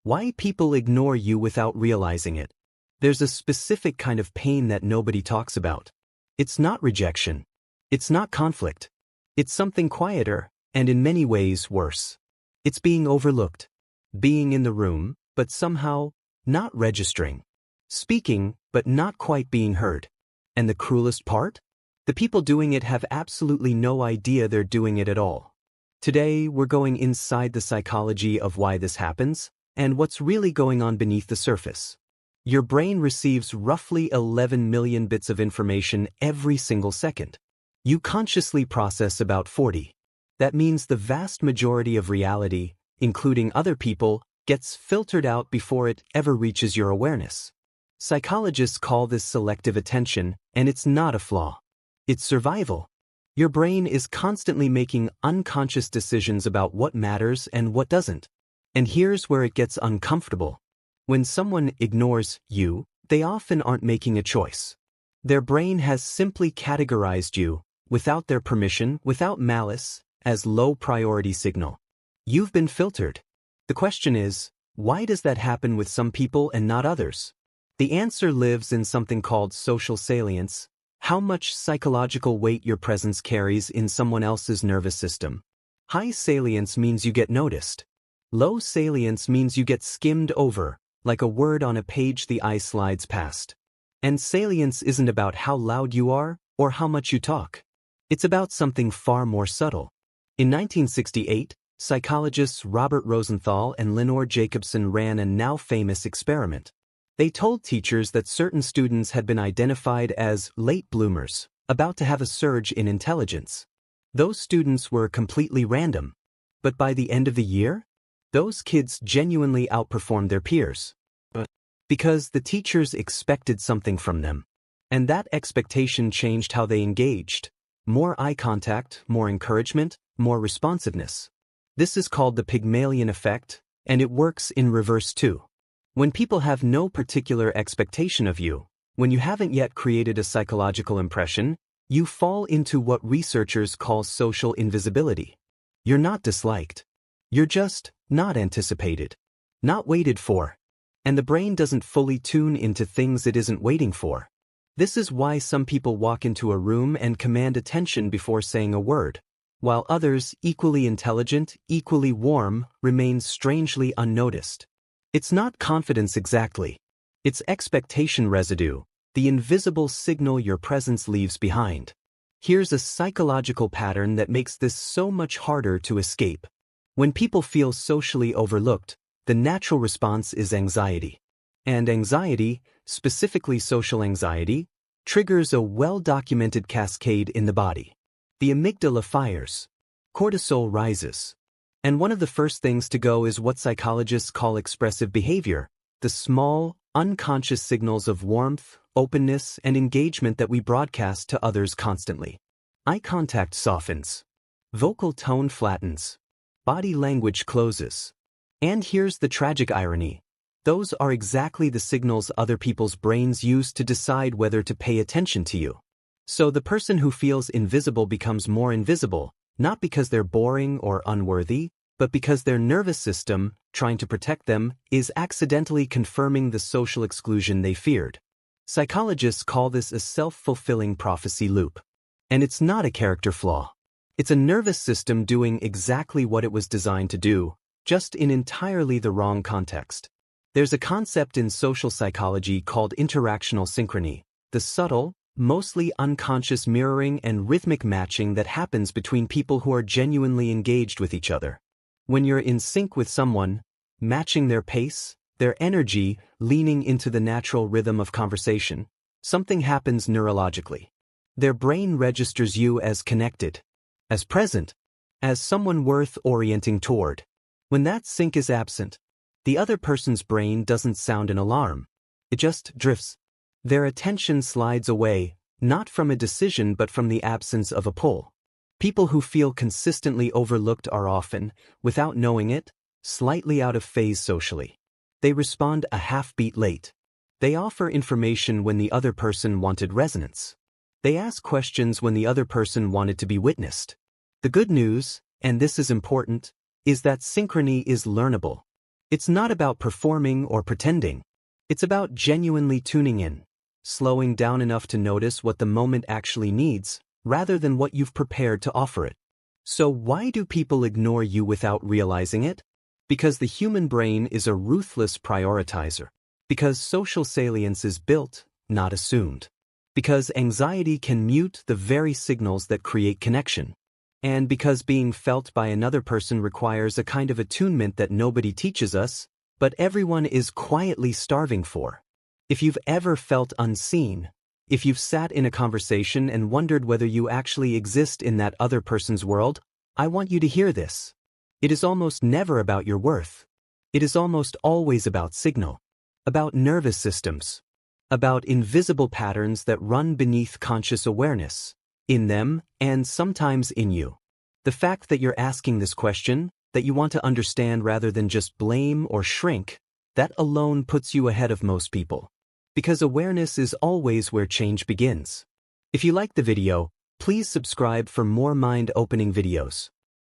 Why people ignore you without realizing it. There's a specific kind of pain that nobody talks about. It's not rejection. It's not conflict. It's something quieter, and in many ways worse. It's being overlooked. Being in the room, but somehow not registering. Speaking, but not quite being heard. And the cruelest part? The people doing it have absolutely no idea they're doing it at all. Today, we're going inside the psychology of why this happens, and what's really going on beneath the surface. Your brain receives roughly 11 million bits of information every single second. You consciously process about 40. That means the vast majority of reality, including other people, gets filtered out before it ever reaches your awareness. Psychologists call this selective attention, and it's not a flaw. It's survival. Your brain is constantly making unconscious decisions about what matters and what doesn't. And here's where it gets uncomfortable. When someone ignores you, they often aren't making a choice. Their brain has simply categorized you, without their permission, without malice, as low-priority signal. You've been filtered. The question is, why does that happen with some people and not others? The answer lives in something called social salience, how much psychological weight your presence carries in someone else's nervous system. High salience means you get noticed. Low salience means you get skimmed over, like a word on a page the eye slides past. And salience isn't about how loud you are or how much you talk. It's about something far more subtle. In 1968, psychologists Robert Rosenthal and Lenore Jacobson ran a now famous experiment. They told teachers that certain students had been identified as late bloomers, about to have a surge in intelligence. Those students were completely random. But by the end of the year, those kids genuinely outperformed their peers. Because the teachers expected something from them. And that expectation changed how they engaged. More eye contact, more encouragement, more responsiveness. This is called the Pygmalion Effect, and it works in reverse too. When people have no particular expectation of you, when you haven't yet created a psychological impression, you fall into what researchers call social invisibility. You're not disliked. You're just not anticipated. Not waited for. And the brain doesn't fully tune into things it isn't waiting for. This is why some people walk into a room and command attention before saying a word, while others, equally intelligent, equally warm, remain strangely unnoticed. It's not confidence exactly. It's expectation residue, the invisible signal your presence leaves behind. Here's a psychological pattern that makes this so much harder to escape. When people feel socially overlooked, the natural response is anxiety. And anxiety, specifically social anxiety, triggers a well-documented cascade in the body. The amygdala fires. Cortisol rises. And one of the first things to go is what psychologists call expressive behavior, the small, unconscious signals of warmth, openness, and engagement that we broadcast to others constantly. Eye contact softens. Vocal tone flattens. Body language closes. And here's the tragic irony. Those are exactly the signals other people's brains use to decide whether to pay attention to you. So the person who feels invisible becomes more invisible, not because they're boring or unworthy, but because their nervous system, trying to protect them, is accidentally confirming the social exclusion they feared. Psychologists call this a self-fulfilling prophecy loop. And it's not a character flaw. It's a nervous system doing exactly what it was designed to do, just in entirely the wrong context. There's a concept in social psychology called interactional synchrony, the subtle, mostly unconscious mirroring and rhythmic matching that happens between people who are genuinely engaged with each other. When you're in sync with someone, matching their pace, their energy, leaning into the natural rhythm of conversation, something happens neurologically. Their brain registers you as connected, as present, as someone worth orienting toward. When that sync is absent, the other person's brain doesn't sound an alarm. It just drifts. Their attention slides away, not from a decision but from the absence of a pull. People who feel consistently overlooked are often, without knowing it, slightly out of phase socially. They respond a half-beat late. They offer information when the other person wanted resonance. They ask questions when the other person wanted to be witnessed. The good news, and this is important, is that synchrony is learnable. It's not about performing or pretending. It's about genuinely tuning in, slowing down enough to notice what the moment actually needs, rather than what you've prepared to offer it. So why do people ignore you without realizing it? Because the human brain is a ruthless prioritizer. Because social salience is built, not assumed. Because anxiety can mute the very signals that create connection. And because being felt by another person requires a kind of attunement that nobody teaches us, but everyone is quietly starving for. If you've ever felt unseen, if you've sat in a conversation and wondered whether you actually exist in that other person's world, I want you to hear this. It is almost never about your worth. It is almost always about signal, about nervous systems, about invisible patterns that run beneath conscious awareness, in them and sometimes in you. The fact that you're asking this question, that you want to understand rather than just blame or shrink, that alone puts you ahead of most people. Because awareness is always where change begins. If you liked the video, please subscribe for more mind-opening videos.